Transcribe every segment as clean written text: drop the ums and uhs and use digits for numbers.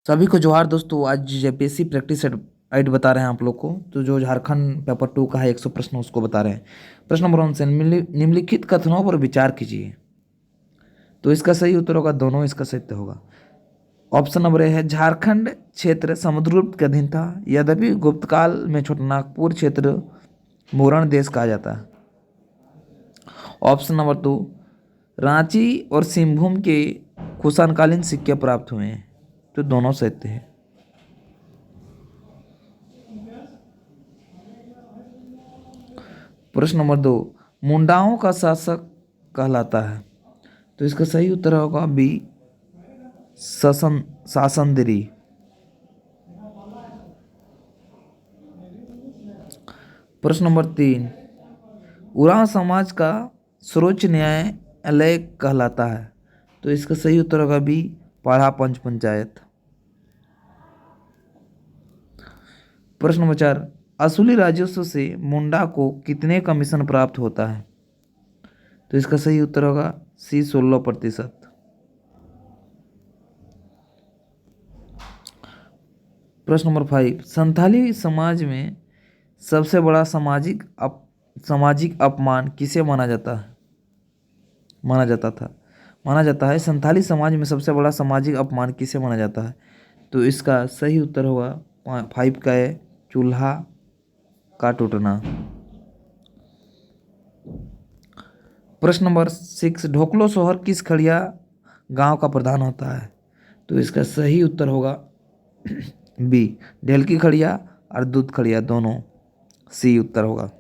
सभी को जोहार दोस्तों। आज जेपीएससी प्रैक्टिस एड बता रहे हैं आप लोग को। तो जो झारखंड पेपर 2 का है 100 प्रश्न उसको बता रहे हैं। प्रश्न नंबर 1 से निम्नलिखित कथनों पर विचार कीजिए। तो इसका सही उत्तर होगा दोनों, इसका सत्य होगा। ऑप्शन नंबर ए है झारखंड क्षेत्र समुद्रगुप्त के अधीन था, यद्यपि गुप्तकाल में छोटानागपुर क्षेत्र मोरण देश कहा जाता है। ऑप्शन नंबर 2 रांची और सिंहभूम के कुषाणकालीन सिक्के प्राप्त हुए हैं। तो दोनों सत्य है। प्रश्न नंबर 2 मुंडाओं का शासक कहलाता है। तो इसका सही उत्तर होगा बी सासंदरी। प्रश्न नंबर 3 उरांव समाज का सर्वोच्च न्यायालय कहलाता है। तो इसका सही उत्तर होगा बी पाढ़ा पंच पंचायत। प्रश्न नंबर 4 असुली राजस्व से मुंडा को कितने कमीशन प्राप्त होता है। तो इसका सही उत्तर होगा सी 16%। प्रश्न नंबर 5 संथाली समाज में सबसे बड़ा सामाजिक अपमान किसे माना जाता है। संथाली समाज में सबसे बड़ा सामाजिक अपमान किसे माना जाता है। तो इसका सही उत्तर होगा 5 का है चूल्हा का टूटना। प्रश्न नंबर 6 ढोकलो सोहर किस खड़िया गांव का प्रधान होता है। तो इसका सही उत्तर होगा बी ढेलकी खड़िया और दूध खड़िया दोनों, सी उत्तर होगा।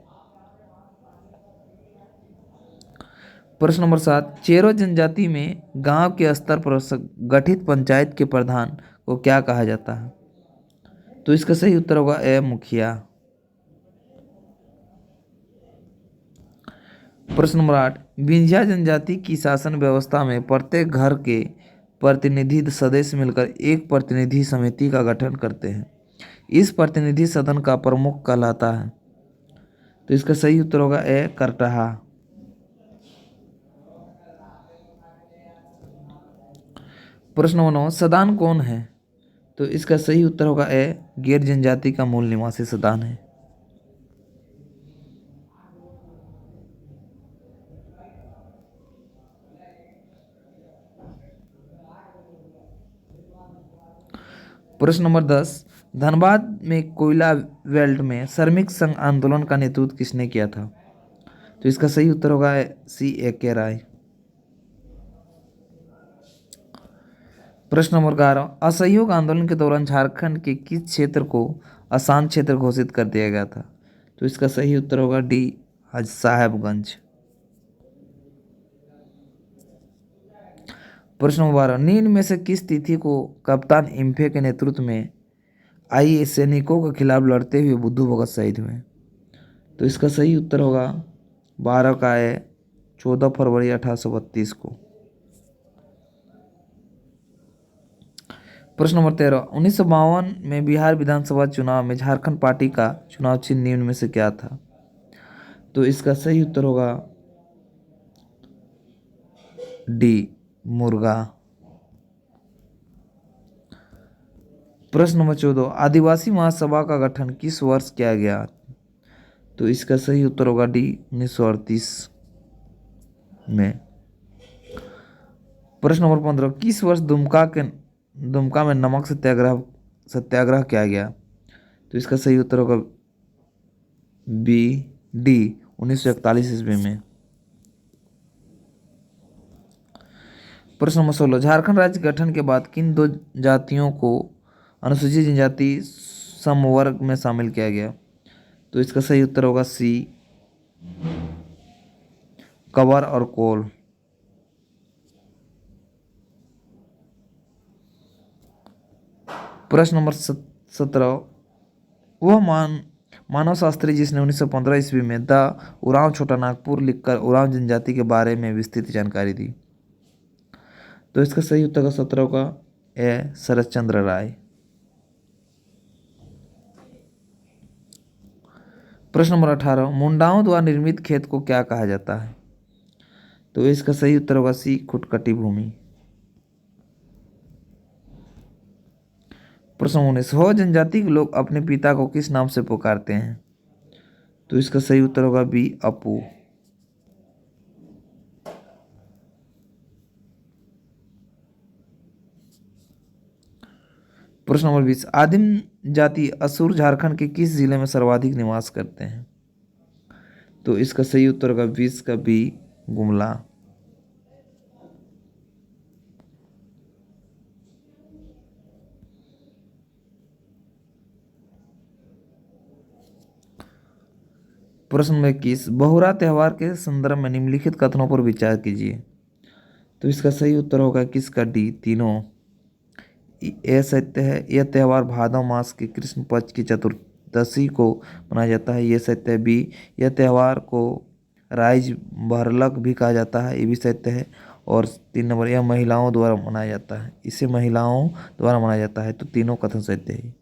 प्रश्न नंबर 7 चेरो जनजाति में गांव के स्तर पर गठित पंचायत के प्रधान को क्या कहा जाता है। तो इसका सही उत्तर होगा ए मुखिया। प्रश्न नंबर 8 विंध्या जनजाति की शासन व्यवस्था में प्रत्येक घर के प्रतिनिधि सदस्य मिलकर एक प्रतिनिधि समिति का गठन करते हैं। इस प्रतिनिधि सदन का प्रमुख कहलाता है। तो इसका सही उत्तर होगा ए करटहा। प्रश्न नंबर 9 सदान कौन है। तो इसका सही उत्तर होगा ए गैर जनजाति का मूल निवासी सदान है। प्रश्न नंबर 10 धनबाद में कोयला बेल्ट में श्रमिक संघ आंदोलन का नेतृत्व किसने किया था। तो इसका सही उत्तर होगा सी ए के राय। प्रश्न नंबर 11 असहयोग आंदोलन के दौरान झारखंड के किस क्षेत्र को अशांत क्षेत्र घोषित कर दिया गया था। तो इसका सही उत्तर होगा डी साहेबगंज। प्रश्न नंबर 12 निम्न में से किस तिथि को कप्तान इम्फे के नेतृत्व में आई सैनिकों के खिलाफ लड़ते हुए बुद्धू भगत शहीद हुए। तो इसका सही उत्तर होगा 12 का है 14 फरवरी 1832 को। प्रश्न नंबर 13 1952 में बिहार विधानसभा चुनाव में झारखंड पार्टी का चुनाव चिन्ह निम्न में से क्या था। तो इसका सही उत्तर होगा डी मुर्गा। प्रश्न नंबर 14 आदिवासी महासभा का गठन किस वर्ष किया गया। तो इसका सही उत्तर होगा डी 1938 में। प्रश्न नंबर 15 किस वर्ष दुमका में नमक सत्याग्रह किया गया। तो इसका सही उत्तर होगा बी डी 1941 ईस्वी में। प्रश्न नंबर 16 झारखंड राज्य गठन के बाद किन दो जातियों को अनुसूचित जनजाति समवर्ग में शामिल किया गया। तो इसका सही उत्तर होगा सी कंवर और कोल। प्रश्न नंबर 17 वह मानव शास्त्री जिसने 1915 ईस्वी में द उरांव छोटा नागपुर लिखकर उरांव जनजाति के बारे में विस्तृत जानकारी दी। तो इसका सही उत्तर का 17 का ए शरद चंद्र राय। प्रश्न नंबर 18 मुंडाओं द्वारा निर्मित खेत को क्या कहा जाता है। तो इसका सही उत्तर होगा सी खुटकटी भूमि। प्रश्न 19, हो जनजाति के लोग अपने पिता को किस नाम से पुकारते हैं? तो इसका सही उत्तर होगा बी, अपू। प्रश्न नंबर 20, आदिम जाति असुर झारखंड के किस जिले में सर्वाधिक निवास करते हैं? तो इसका सही उत्तर होगा 20 का बी, गुमला। प्रश्न नंबर 21, बहुरा त्योहार के संदर्भ में निम्नलिखित कथनों पर विचार कीजिए। तो इसका सही उत्तर होगा किसका, डी, तीनों। यह सत्य है, यह त्यौहार भादव मास के कृष्ण पक्ष की चतुर्दशी को मनाया जाता है, यह सत्य है। बी, यह त्यौहार को राइज बहरलक भी कहा जाता है, ये भी सत्य है। और 3 नंबर, यह महिलाओं द्वारा मनाया जाता है, इसे महिलाओं द्वारा मनाया जाता है। तो तीनों कथन सत्य है।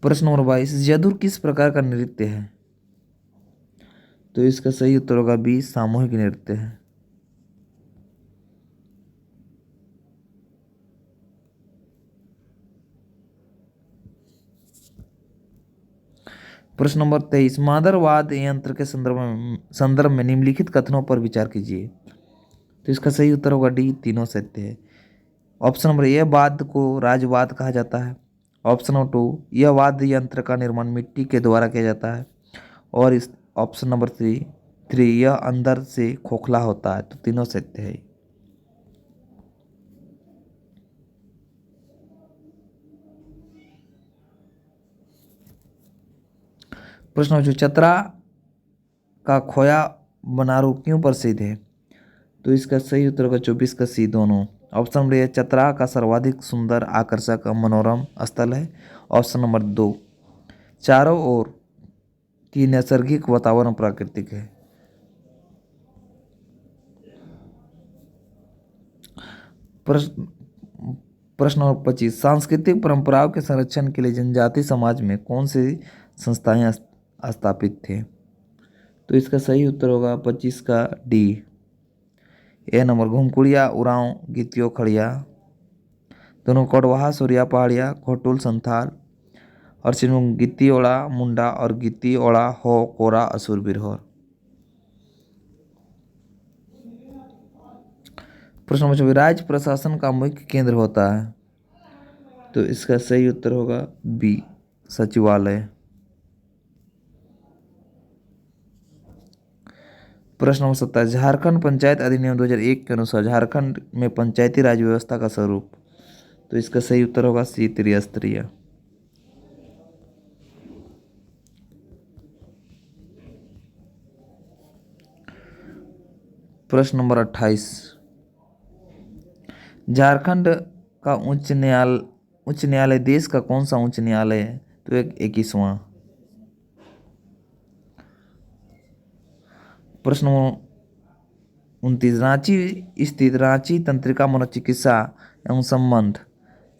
प्रश्न नंबर 22, जदुर किस प्रकार का नृत्य है? तो इसका सही उत्तर होगा बी, सामूहिक नृत्य है। प्रश्न नंबर 23, मादरवाद यंत्र के संदर्भ में निम्नलिखित कथनों पर विचार कीजिए। तो इसका सही उत्तर होगा डी, तीनों सत्य है। ऑप्शन नंबर, यह वाद्य को राजवाद कहा जाता है। ऑप्शन नंबर 2, यह वाद्य यंत्र का निर्माण मिट्टी के द्वारा किया जाता है। और इस ऑप्शन नंबर 3, यह अंदर से खोखला होता है। तो तीनों सत्य है। प्रश्न नंबर 2, चतरा का खोया बनारू क्यों प्रसिद्ध है? तो इसका सही उत्तर होगा 24 का सी, दोनों। ऑप्शन नंबर ए, चतरा का सर्वाधिक सुंदर, आकर्षक, मनोरम स्थल है। ऑप्शन नंबर 2, चारों ओर की नैसर्गिक वातावरण प्राकृतिक है। प्रश्न प्रश्न नंबर 25, सांस्कृतिक परंपराओं के संरक्षण के लिए जनजाति समाज में कौन सी संस्थाएं स्थापित थे? तो इसका सही उत्तर होगा 25 का डी, ए नंबर, घुमकुड़िया, उरांव, गितियो, खड़िया, दोनों, कोटवाहा, सूर्या पहाड़िया, घोटुल, संथाल, और सिनुंग, गित्ती ओड़ा मुंडा और गित्ती ओड़ा हो कोरा असुर बिरहोर। प्रश्न नंबर 24, राज्य प्रशासन का मुख्य केंद्र होता है? तो इसका सही उत्तर होगा बी, सचिवालय। प्रश्न नंबर 27, झारखंड पंचायत अधिनियम 2001 के अनुसार झारखंड में पंचायती राज व्यवस्था का स्वरूप? तो इसका सही उत्तर होगा सी, त्रिस्तरीय। प्रश्न नंबर 28, झारखंड का उच्च न्यायालय देश का कौन सा उच्च न्यायालय है? तो 21वां। प्रश्न 29, रांची स्थित रांची तंत्रिका मनोचिकित्सा एवं संबंध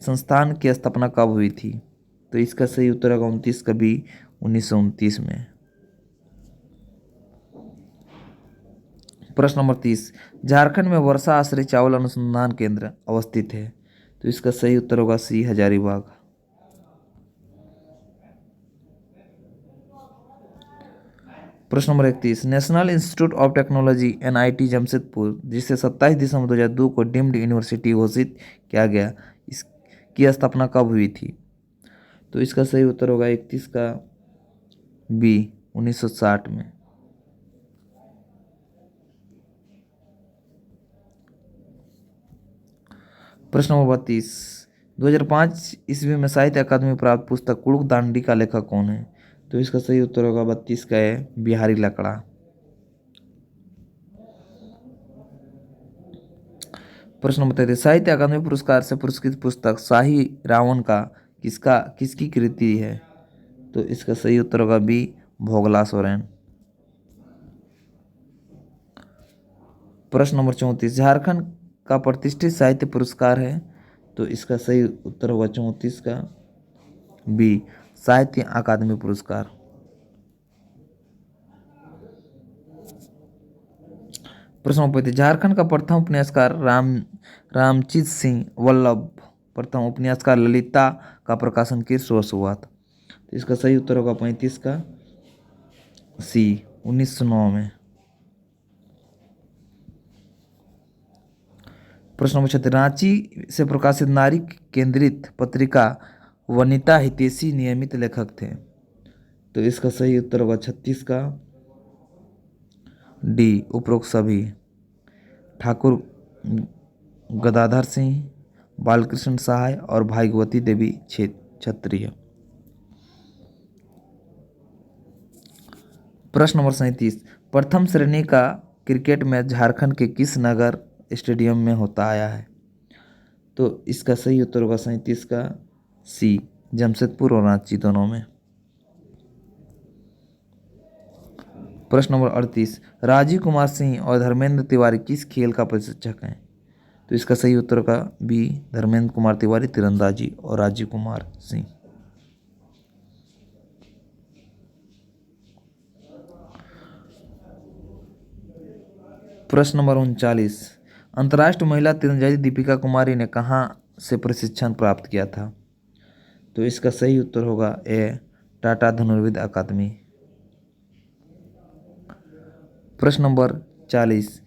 संस्थान की स्थापना कब हुई थी? तो इसका सही उत्तर होगा 29 का बी, 1929 में। प्रश्न नंबर 30, झारखंड में वर्षा आश्रय चावल अनुसंधान केंद्र अवस्थित है? तो इसका सही उत्तर होगा सी, हजारीबाग। प्रश्न number 31, national institute of technology NIT Jamshedpur, जिसे 27 दिसंबर 2002 को डीम्ड यूनिवर्सिटी घोषित किया गया, इसकी स्थापना कब हुई थी? तो इसका सही उत्तर होगा 31 का बी, 1960 में। प्रश्न नंबर 32, 2005 ईस्वी में साहित्य अकादमी प्राप्त पुस्तक कुड़ुक दांडी का लेखक कौन है? तो इसका सही उत्तर होगा 32 का है, बिहारी लकड़ा। प्रश्न नंबर 33, साहित्य अकादमी पुरस्कार से पुरस्कृत पुस्तक शाही रावण का किसकी कृति है? तो इसका सही उत्तर होगा बी, भोगला सोरेन। प्रश्न नंबर 34, झारखंड का प्रतिष्ठित साहित्य पुरस्कार है? तो इसका सही उत्तर होगा 34 का बी, साहित्य अकादमी पुरस्कार। प्रश्न नंबर 35, झारखंड का प्रथम उपन्यासकार रामचीत सिंह वल्लभ, प्रथम उपन्यासकार ललिता का प्रकाशन किस वर्ष हुआ था? तो इसका सही उत्तर होगा 35 का सी, 1909 में। प्रश्न नंबर 36, रांची से प्रकाशित नारी केंद्रित पत्रिका वनिता हितैषी नियमित लेखक थे। तो इसका सही उत्तर होगा 36 का डी, उपरोक्त सभी। ठाकुर गदाधर सिंह, बालकृष्ण सहाय और भागवती देवी क्षत्रिय। प्रश्न नंबर 37, प्रथम श्रेणी का क्रिकेट मैच झारखंड के किस नगर स्टेडियम में होता आया है? तो इसका सही उत्तर होगा 37 का सी, जमशेदपुर और रांची दोनों में। प्रश्न नंबर 38, राजीव कुमार सिंह और धर्मेंद्र तिवारी किस खेल का प्रशिक्षक हैं? तो इसका सही उत्तर होगा बी, धर्मेंद्र कुमार तिवारी तीरंदाजी और राजीव कुमार सिंह। प्रश्न नंबर 39, अंतर्राष्ट्रीय महिला तीरंदाजी दीपिका कुमारी ने कहाँ से प्रशिक्षण प्राप्त किया था? तो इसका सही उत्तर होगा ए, टाटा धनुर्विद अकादमी। प्रश्न नंबर 40,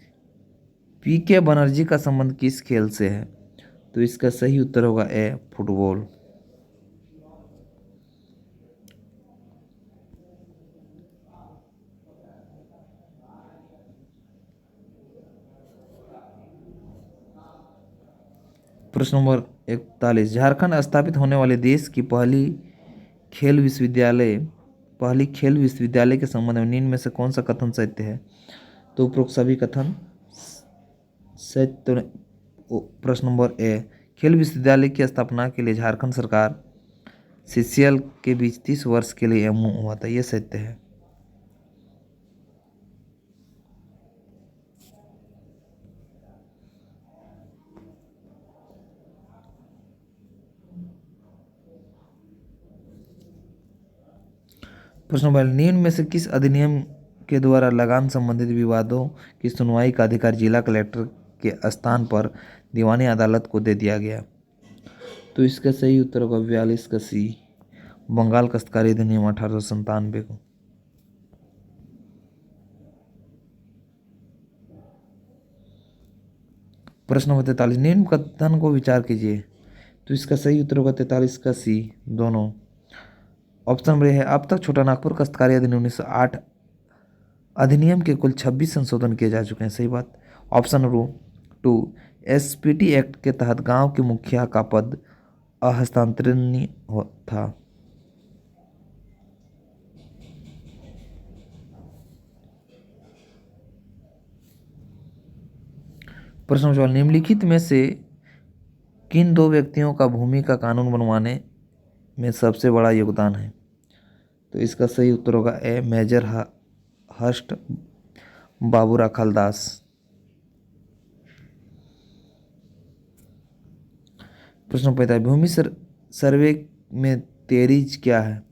पी के बनर्जी का संबंध किस खेल से है? तो इसका सही उत्तर होगा ए, फुटबॉल। प्रश्न नंबर 41, झारखंड स्थापित होने वाले देश की पहली खेल विश्वविद्यालय के संबंध में निम्न में से कौन सा कथन सत्य है? तो उपरोक्त सभी कथन सत्य। प्रश्न नंबर ए, खेल विश्वविद्यालय की स्थापना के लिए झारखंड सरकार सीसीएल के बीच 30 वर्ष के लिए एमओयू हुआ था, यह सत्य है। प्रश्न नंबर, निम्न में से किस अधिनियम के द्वारा लगान संबंधित विवादों की सुनवाई का अधिकार जिला कलेक्टर के स्थान पर दीवानी अदालत को दे दिया गया? तो इसका सही उत्तर होगा 42 का सी, बंगाल काश्तकारी अधिनियम 1897 को। प्रश्न नंबर 43, निम्न कथन को विचार कीजिए। तो इसका सही उत्तर होगा 43 का सी, दोनों। ऑप्शन नंबर है, अब तक छोटा नागपुर काश्तकारी अधिनियम 1908 अधिनियम के कुल 26 संशोधन किए जा चुके हैं, सही बात। ऑप्शन नंबर 2, एसपीटी एक्ट के तहत गांव के मुखिया का पद अहस्तांतरणीय था। प्रश्न नंबर 4, निम्नलिखित में से किन दो व्यक्तियों का भूमि का कानून बनवाने में सबसे बड़ा योगदान है? तो इसका सही उत्तर होगा ए, मेजर हर्स्ट बाबू राखालदास। प्रश्न 45, भूमि सर्वे में तेरीज क्या है?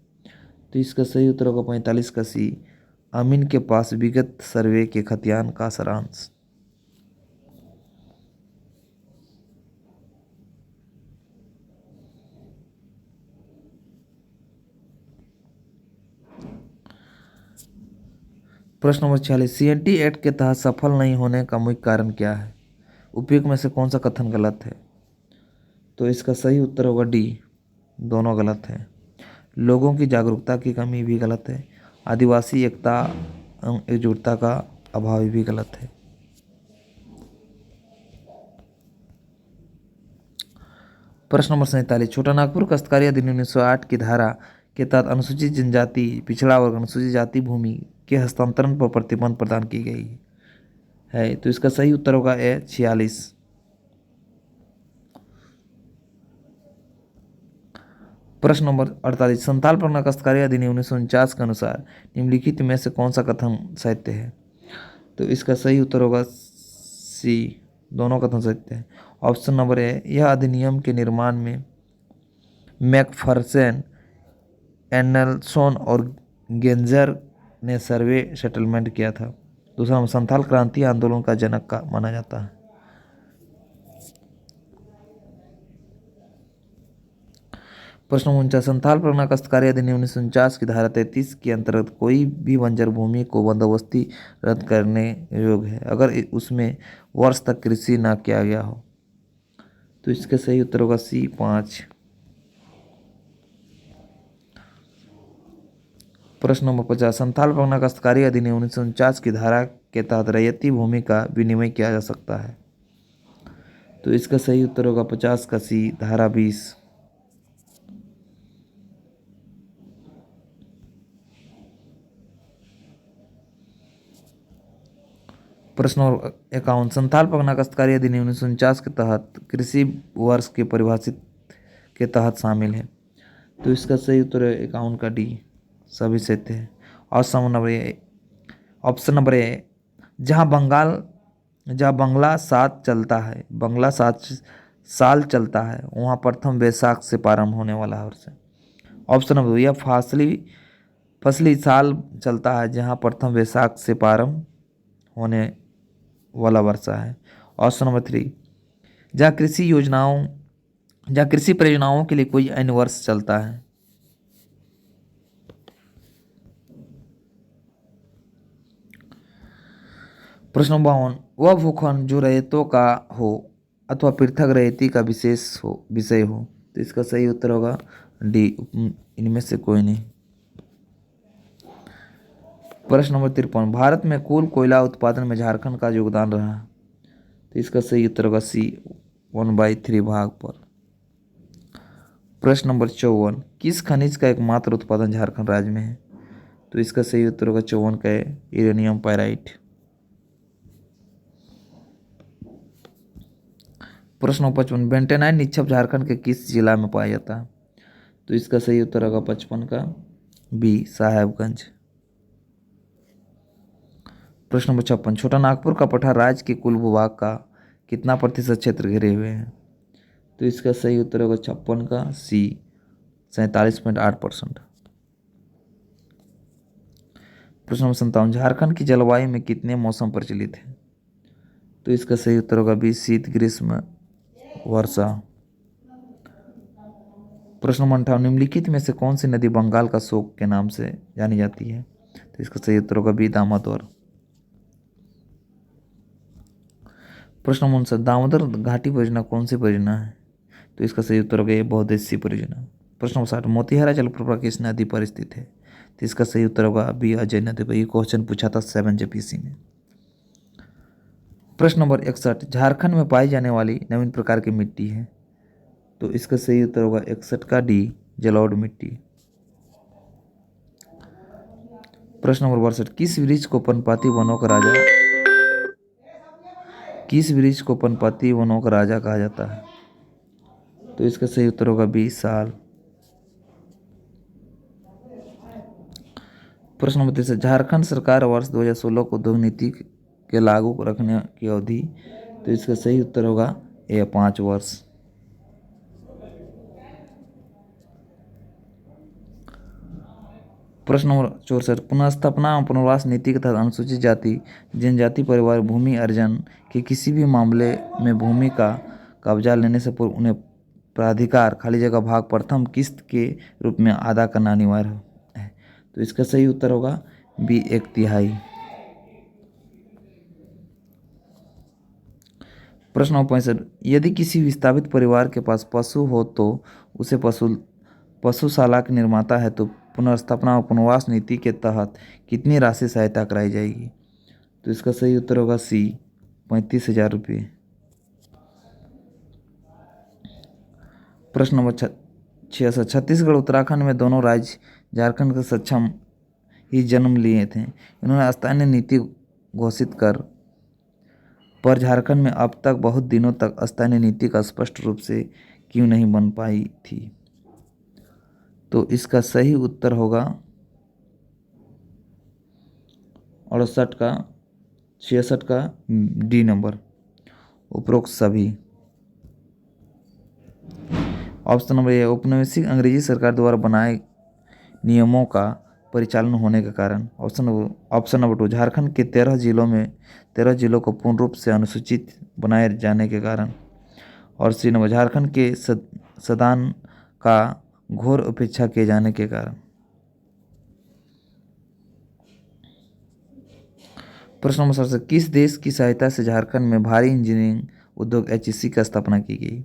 तो इसका सही उत्तर होगा 45 का सी, अमीन के पास विगत सर्वे के खतियान का सारांश। प्रश्न नंबर 46, सीएनटी एक्ट के तहत सफल नहीं होने का मुख्य कारण क्या है? उपयुक्त में से कौन सा कथन गलत है? तो इसका सही उत्तर होगा डी, दोनों गलत है। लोगों की जागरूकता की कमी भी गलत है। आदिवासी एकता एवं एकजुटता का अभाव भी गलत है। प्रश्न नंबर 47, छोटा नागपुर काश्तकारी अधिनियम 1908 की धारा के तहत अनुसूचित जनजाति, पिछड़ा वर्ग, अनुसूचित जाति भूमि के हस्तांतरण पर प्रतिबंध प्रदान की गई है। तो इसका सही उत्तर होगा ए, 46। प्रश्न नंबर 48, संथाल परगना काश्तकारी अधिनियम 1949 के अनुसार निम्नलिखित में से कौन सा कथन सत्य है? तो इसका सही उत्तर होगा सी, दोनों कथन सत्य है। ऑप्शन नंबर ए, यह अधिनियम के निर्माण में मैकफरसन, एनल्सन और गेंजर ने सर्वे सेटलमेंट किया था। दूसरा नंबर संथाल क्रांति आंदोलन का जनक का माना जाता है। प्रश्न 49 संथाल परगना काश्तकारी अधिनियम 1949 की धारा 33 के अंतर्गत कोई भी बंजर भूमि को बंदोबस्ती रद्द करने योग्य है अगर उसमें वर्ष तक कृषि न किया गया हो। तो इसका सही उत्तर होगा सी 5। प्रश्न नंबर 50 संथाल परगना काश्तकारी अधिनियम 1949 की धारा के तहत रैयती भूमि का विनिमय किया जा सकता है। तो इसका सही उत्तर होगा 50 का सी धारा 20। प्रश्न नंबर 51 संथाल परगना काश्तकारी अधिनियम 1949 के तहत कृषि वर्ष के परिभाषित के तहत शामिल है। तो इसका सही उत्तर है 51 का डी सभी से थे। ऑप्शन नंबर ए जहाँ बंगला सात चलता है बंगला 7 साल चलता है वहाँ प्रथम वैशाख से प्रारंभ होने वाला वर्ष है। ऑप्शन नंबर 2 यह फसली साल चलता है जहाँ प्रथम वैशाख से प्रारंभ होने वाला वर्षा है। ऑप्शन नंबर 3 जहाँ कृषि परियोजनाओं के लिए कोई अन्य वर्ष चलता है। प्रश्न नंबर 52 वह भूखंड जो रैयतों का हो अथवा पृथक रैयती का विषय हो। तो इसका सही उत्तर होगा डी इनमें से कोई नहीं। प्रश्न नंबर 53 भारत में कुल कोयला उत्पादन में झारखंड का योगदान रहा। तो इसका सही उत्तर होगा सी 1/3 भाग पर। प्रश्न नंबर 54 किस खनिज का एकमात्र उत्पादन झारखंड राज्य में है। तो इसका सही उत्तर होगा 54 का यूरेनियम पाइराइट। प्रश्न नंबर 55 बेंटेनाइट निक्षेप झारखंड के किस जिला में पाया जाता है। तो इसका सही उत्तर होगा 55 का बी साहेबगंज। प्रश्न नंबर 56 छोटा नागपुर का पठार राज्य के कुल भूभाग का कितना प्रतिशत क्षेत्र घेरे हुए हैं। तो इसका सही उत्तर होगा 56 का सी 47.8%। प्रश्न नंबर 57 झारखंड की जलवायु में कितने मौसम प्रचलित हैं। तो इसका सही उत्तर होगा बी शीत ग्रीष्म वर्षा। प्रश्न नंबर 58 निम्नलिखित में से कौन सी नदी बंगाल का शोक के नाम से जानी जाती है। तो इसका सही उत्तर होगा बी दामोदर। प्रश्न नंबर 59 दामोदर घाटी परियोजना कौन सी परियोजना है। तो इसका सही उत्तर होगा ये बहुउद्देशीय परियोजना। प्रश्न नंबर 60 मोतिहारा जलप्रपात किस नदी पर स्थित है। तो इसका सही उत्तर होगा बी अजय नदी पर। ये क्वेश्चन पूछा था 7 JPC में। प्रश्न नंबर 61 झारखंड में पाई जाने वाली नवीन प्रकार की मिट्टी है। तो इसका सही उत्तर होगा 61 का डी जलोढ़ मिट्टी। प्रश्न नंबर 62 किस वृक्ष को पर्णपाती वनों का राजा कहा जाता है। तो इसका सही उत्तर होगा 20 साल। प्रश्न नंबर 63 झारखंड सरकार वर्ष 2016 को उद्योग नीति के लागू रखने की अवधि। तो इसका सही उत्तर होगा ये 5 वर्ष। प्रश्न नंबर 64 पुनर्स्थापना और पुनर्वास नीति के तहत अनुसूचित जाति जनजाति परिवार भूमि अर्जन के किसी भी मामले में भूमि का कब्जा लेने से पूर्व उन्हें प्राधिकार खाली जगह भाग प्रथम किस्त के रूप में अदा करना अनिवार्य है। तो इसका सही उत्तर होगा बी 1/3। प्रश्न नंबर 65 यदि किसी विस्थापित परिवार के पास पशु हो तो उसे पशुशाला के निर्माता है तो पुनर्स्थापना और पुनर्वास नीति के तहत कितनी राशि सहायता कराई जाएगी। तो इसका सही उत्तर होगा सी 35,000 रुपये। प्रश्न नंबर 66 छत्तीसगढ़ उत्तराखंड में दोनों राज्य झारखंड के सक्षम ही जन्म लिए थे। इन्होंने स्थानीय नीति घोषित कर पर झारखंड में अब तक बहुत दिनों तक स्थानीय नीति का स्पष्ट रूप से क्यों नहीं बन पाई थी। तो इसका सही उत्तर होगा 66 का डी नंबर उपरोक्त सभी। ऑप्शन नंबर ए औपनिवेशिक अंग्रेजी सरकार द्वारा बनाए नियमों का परिचालन होने के कारण। ऑप्शन नंबर 2, झारखंड के 13 जिलों को पूर्ण रूप से अनुसूचित बनाए जाने के कारण। और सी नंबर, झारखंड के सदान का घोर उपेक्षा किए जाने के कारण। प्रश्न नंबर 7, किस देश की सहायता से झारखंड में भारी इंजीनियरिंग उद्योग HEC की स्थापना की गई?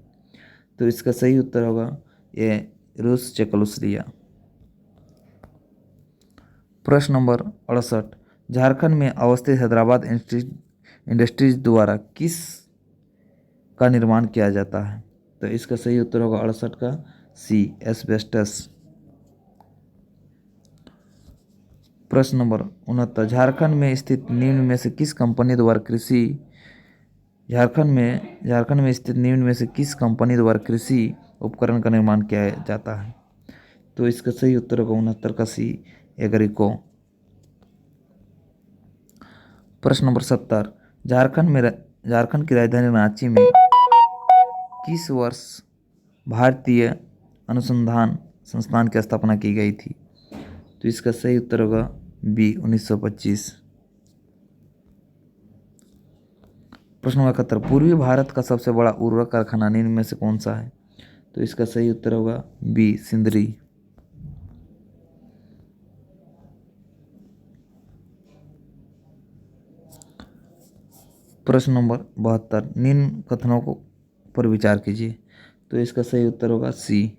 तो इसका सही उत्तर होगा ये रूस, चेकोस्लोवाकिया। प्रश्न नंबर 68, झारखंड में अवस्थित हैदराबाद इंडस्ट्रीज द्वारा किस का निर्माण किया जाता है? तो इसका सही उत्तर होगा 68 का सी, एस्बेस्टस। प्रश्न नंबर 69, झारखंड में स्थित निम्न में से किस कंपनी द्वारा कृषि उपकरण का निर्माण किया जाता है? तो इसका सही उत्तर होगा 69 का सी, एग्रीको। प्रश्न नंबर 70, झारखंड की राजधानी रांची में किस वर्ष भारतीय अनुसंधान संस्थान की स्थापना की गई थी? तो इसका सही उत्तर होगा बी, 1925। प्रश्न नंबर 71, पूर्वी भारत का सबसे बड़ा उर्वरक कारखाना निम्न में से कौन सा है? तो इसका सही उत्तर होगा बी, सिंदरी। प्रश्न नंबर 72, निम्न कथनों को पर विचार कीजिए। तो इसका सही उत्तर होगा सी,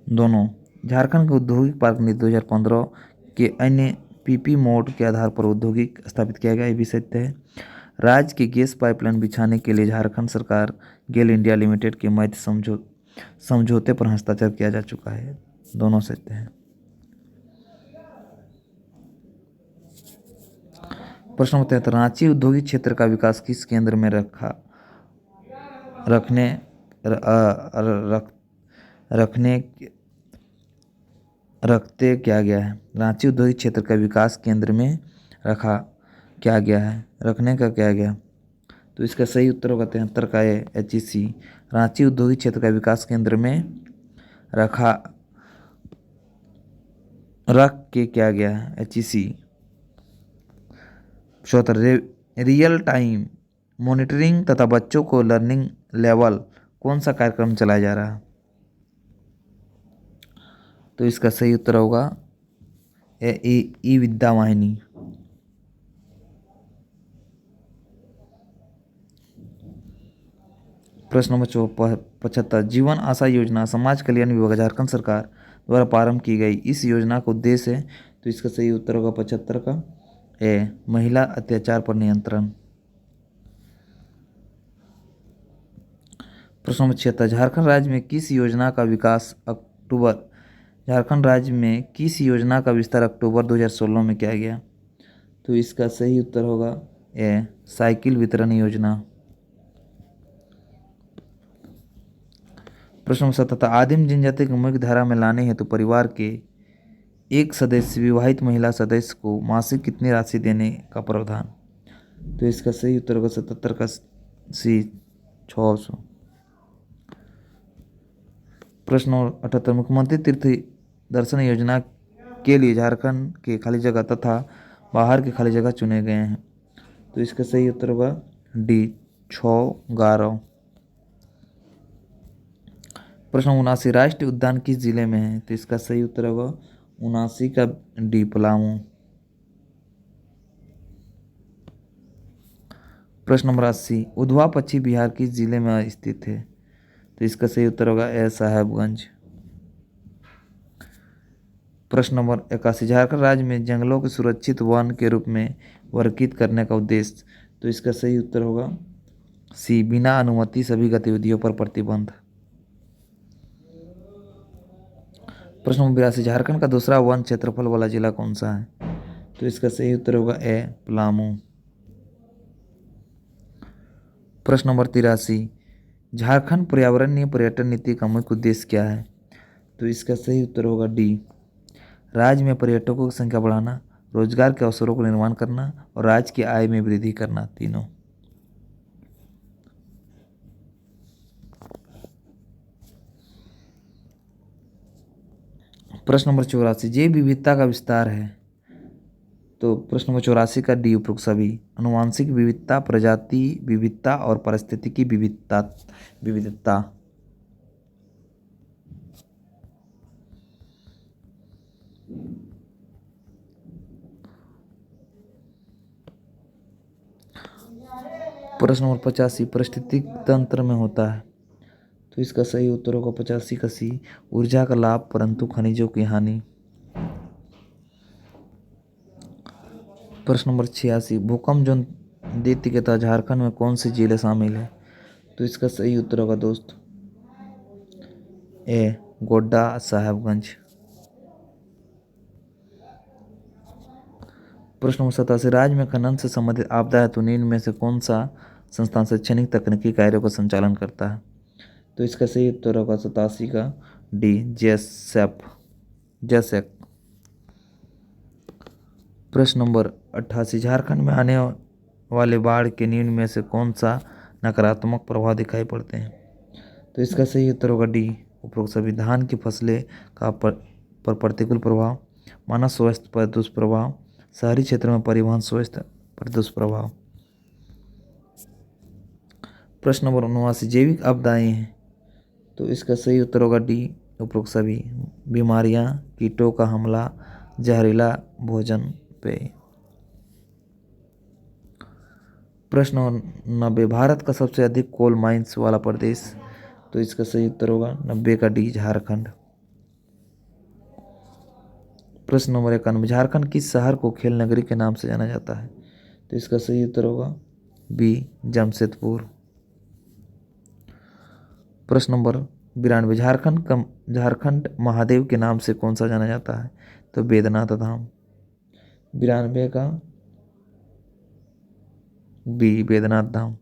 दोनों। झारखंड के औद्योगिक पार्क नीति 2015 के अन्य PP मोड के आधार पर औद्योगिक स्थापित किया गया, ये भी सत्य है। राज्य की गैस पाइपलाइन बिछाने के लिए झारखंड सरकार गेल इंडिया लिमिटेड के मध्य समझौते पर हस्ताक्षर किया जा चुका है, दोनों सत्य हैं। प्रश्न नंबर 73, रांची औद्योगिक क्षेत्र का विकास किस केंद्र में रखते किया गया है? रांची औद्योगिक क्षेत्र का विकास केंद्र में रखने का क्या गया? तो इसका सही उत्तर होगा 73 का HEC। रांची औद्योगिक क्षेत्र का विकास केंद्र में रख के क्या गया है, HEC। 74, रियल टाइम मॉनिटरिंग तथा बच्चों को लर्निंग लेवल कौन सा कार्यक्रम चलाया जा रहा है? तो इसका सही उत्तर होगा ई विद्या वाहिनी। प्रश्न नंबर 75, जीवन आशा योजना समाज कल्याण विभाग झारखंड सरकार द्वारा प्रारंभ की गई, इस योजना का उद्देश्य है? तो इसका सही उत्तर होगा 75 का महिला अत्याचार पर नियंत्रण। प्रश्न नंबर 76, झारखंड राज्य में किस योजना का विस्तार अक्टूबर 2016 में किया गया? तो इसका सही उत्तर होगा साइकिल वितरण योजना। प्रश्न नंबर 77, आदिम जनजाति को मुख्य धारा में लाने हेतु परिवार के एक सदस्य विवाहित महिला सदस्य को मासिक कितनी राशि देने का प्रावधान? तो इसका सही उत्तर होगा 77 का सी, 600। प्रश्न नंबर 78, मुख्यमंत्री तीर्थ दर्शन योजना के लिए झारखंड के खाली जगह तथा बाहर के खाली जगह चुने गए हैं। तो इसका सही उत्तर होगा डी, 611। प्रश्न 79, राष्ट्रीय उद्यान किस जिले में है? तो इसका सही उत्तर होगा 79 का डी, पलामू। प्रश्न नंबर 80, उधवा पक्षी बिहार किस जिले में स्थित है? तो इसका सही उत्तर होगा साहेबगंज। प्रश्न नंबर 81, झारखंड राज्य में जंगलों को सुरक्षित वन के रूप में वर्गीकृत करने का उद्देश्य? तो इसका सही उत्तर होगा सी, बिना अनुमति सभी गतिविधियों पर प्रतिबंध। प्रश्न नंबर 82, झारखंड का दूसरा वन क्षेत्रफल वाला जिला कौन सा है? तो इसका सही उत्तर होगा पलामू। प्रश्न नंबर 83, झारखंड पर्यावरणीय पर्यटन नीति का मुख्य उद्देश्य क्या है? तो इसका सही उत्तर होगा डी, राज्य में पर्यटकों की संख्या बढ़ाना, रोजगार के अवसरों का निर्माण करना और राज्य की आय में वृद्धि करना, तीनों। प्रश्न नंबर 84, जैव विविधता का विस्तार है। तो प्रश्न नंबर 84 का डी उपरोक्त सभी। अनुवांशिक विविधता, प्रजाति विविधता और पारिस्थितिकी विविधता। प्रश्न नंबर 85, पारिस्थितिक तंत्र में होता है। तो इसका सही उत्तर होगा 85 का सी, ऊर्जा का लाभ परंतु खनिजों की हानि। प्रश्न नंबर 86, भूकंप जोन द्वितीय के तहत झारखंड में कौन सी जिले शामिल है। तो इसका सही उत्तर होगा दोस्त ए, गोड्डा साहेबगंज। प्रश्न नंबर 87, राज्य में खनन से संबंधित आपदा हेतु निम्न में से कौन सा संस्थान शैक्षणिक तकनीकी कार्यों का संचालन करता है। तो इसका सही उत्तर होगा 87 का डी, जैसैक। प्रश्न नंबर 88, झारखंड में आने वाले बाढ़ के निम्न में से कौन सा नकारात्मक प्रभाव दिखाई पड़ते हैं। तो इसका सही उत्तर होगा डी, उपरोक्त सभी। धान की फसलें का पर प्रतिकूल प्रभाव, मानव स्वास्थ्य पर दुष्प्रभाव, शहरी क्षेत्रों में परिवहन स्वास्थ्य पर दुष्प्रभाव। प्रश्न नंबर 79, जैविक आपदाएं हैं। तो इसका सही उत्तर होगा डी, उपरोक्त सभी। बीमारियां, कीटों का हमला, जहरीला भोजन पेय। प्रश्न नंबर 90, भारत का सबसे अधिक कोल माइंस वाला प्रदेश। तो इसका सही उत्तर होगा 90 का डी, झारखंड। प्रश्न नंबर 91, झारखंड किस शहर को खेल नगरी के नाम से जाना जाता है। तो इसका सही उत्तर होगा बी, जमशेदपुर। प्रश्न नंबर 92, झारखंड महादेव के नाम से कौन सा जाना जाता है। तो बैद्यनाथ धाम। 92 का बी, बैद्यनाथ धाम।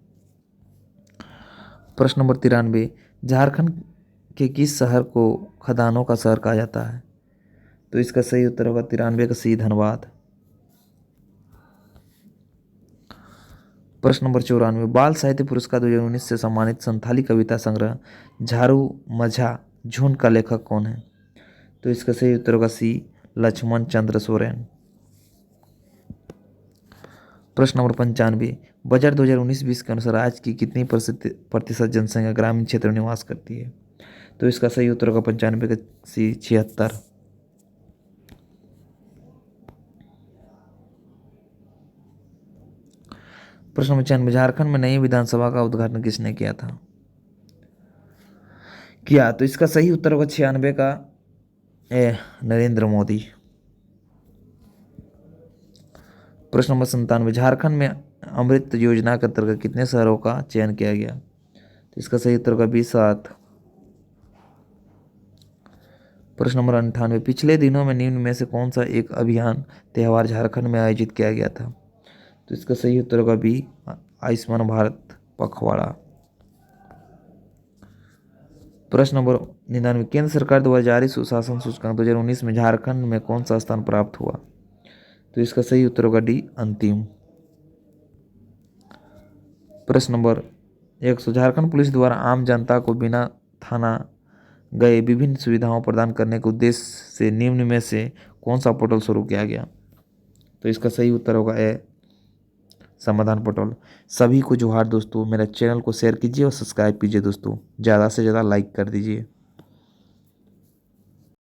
प्रश्न नंबर 93, झारखंड के किस शहर को खदानों का शहर कहा जाता है। तो इसका सही उत्तर होगा 93 का सी, धनबाद। प्रश्न नंबर 94, बाल साहित्य पुरस्कार 2019 से सम्मानित संथाली कविता संग्रह झारू मझा झुंड का लेखक कौन है। तो इसका सही उत्तर होगा सी, लक्ष्मण चंद्र सोरेन। प्रश्न नंबर 95, बजट 2019-20 के अनुसार आज की कितनी प्रतिशत जनसंख्या ग्रामीण क्षेत्र में निवास करती है। तो इसका सही उत्तर होगा 95 का सी, 76। प्रश्न नंबर 96, झारखंड में नई विधानसभा का उद्घाटन किसने किया था। तो इसका सही उत्तर होगा 96 का ए, नरेंद्र मोदी। प्रश्न नंबर 97, झारखंड में अमृत योजना के अंतर्गत कितने शहरों का चयन किया गया। तो इसका सही उत्तर होगा 7। प्रश्न नंबर 98, पिछले दिनों में निम्न में से कौन सा एक अभियान त्यौहार झारखंड में आयोजित किया गया था। तो इसका सही उत्तर होगा बी, आयुष्मान भारत पखवाड़ा। प्रश्न नंबर 99, केंद्र सरकार द्वारा जारी सुशासन सूचकांक 2019 में झारखंड में कौन सा स्थान प्राप्त हुआ। तो इसका सही उत्तर होगा डी, अंतिम। प्रश्न नंबर 100, झारखंड पुलिस द्वारा आम जनता को बिना थाना गए विभिन्न सुविधाओं प्रदान करने के उद्देश्य से निम्न में से कौन सा पोर्टल शुरू किया गया। तो इसका सही उत्तर होगा ए, समाधान पोर्टल। सभी को जोहार दोस्तों, मेरा चैनल को शेयर कीजिए और सब्सक्राइब कीजिए दोस्तों, ज़्यादा से ज़्यादा लाइक कर दीजिए।